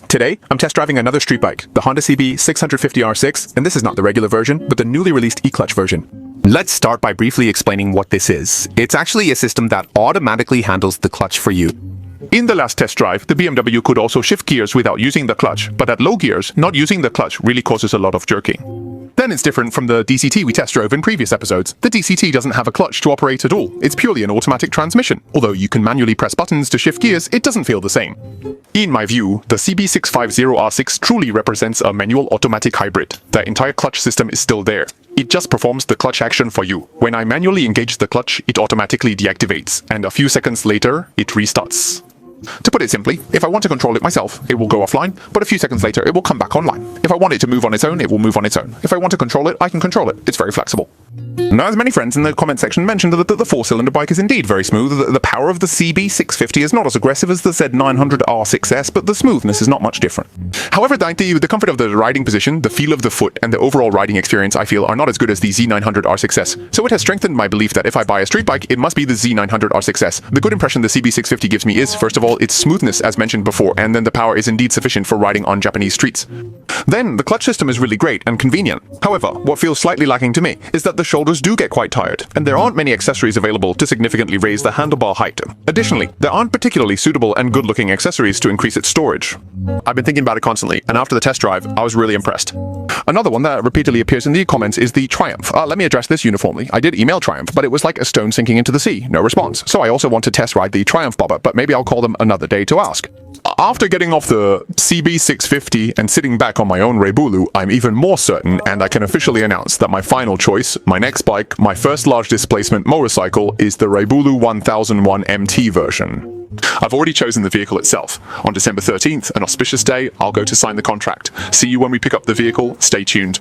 Today, I'm test driving another street bike, the Honda CB650R6, and this is not the regular version, but the newly released E-Clutch version. Let's start by briefly explaining what this is. It's actually a system that automatically handles the clutch for you. In the last test drive, the BMW could also shift gears without using the clutch, but at low gears, not using the clutch really causes a lot of jerking. Then it's different from the DCT we test drove in previous episodes. The DCT doesn't have a clutch to operate at all. It's purely an automatic transmission. Although you can manually press buttons to shift gears, it doesn't feel the same. In my view, the CB650R6 truly represents a manual automatic hybrid. The entire clutch system is still there. It just performs the clutch action for you. When I manually engage the clutch, it automatically deactivates, and a few seconds later, it restarts. To put it simply, if I want to control it myself, it will go offline, but a few seconds later it will come back online. If I want it to move on its own, it will move on its own. If I want to control it, I can control it. It's very flexible. Now, as many friends in the comment section mentioned that the four-cylinder bike is indeed very smooth. The power of the CB650 is not as aggressive as the Z900R6S, but the smoothness is not much different. However, the comfort of the riding position, the feel of the foot, and the overall riding experience I feel are not as good as the Z900R6S. So it has strengthened my belief that if I buy a street bike, it must be the Z900R6S. The good impression the CB650 gives me is, first of all, its smoothness as mentioned before, and then the power is indeed sufficient for riding on Japanese streets. Then, the clutch system is really great and convenient. However, what feels slightly lacking to me is that the shoulders do get quite tired, and there aren't many accessories available to significantly raise the handlebar height. Additionally, there aren't particularly suitable and good-looking accessories to increase its storage. I've been thinking about it constantly, and after the test drive, I was really impressed. Another one that repeatedly appears in the comments is the Triumph. Let me address this uniformly. I did email Triumph, but it was like a stone sinking into the sea. No response. So I also want to test ride the Triumph bobber, but maybe I'll call them another day to ask. After getting off the CB650 and sitting back on my own Rebulu, I'm even more certain, and I can officially announce that my final choice, my next bike, my first large displacement motorcycle, is the Rebulu 1001 MT version. I've already chosen the vehicle itself. On December 13th, an auspicious day, I'll go to sign the contract. See you when we pick up the vehicle. Stay tuned.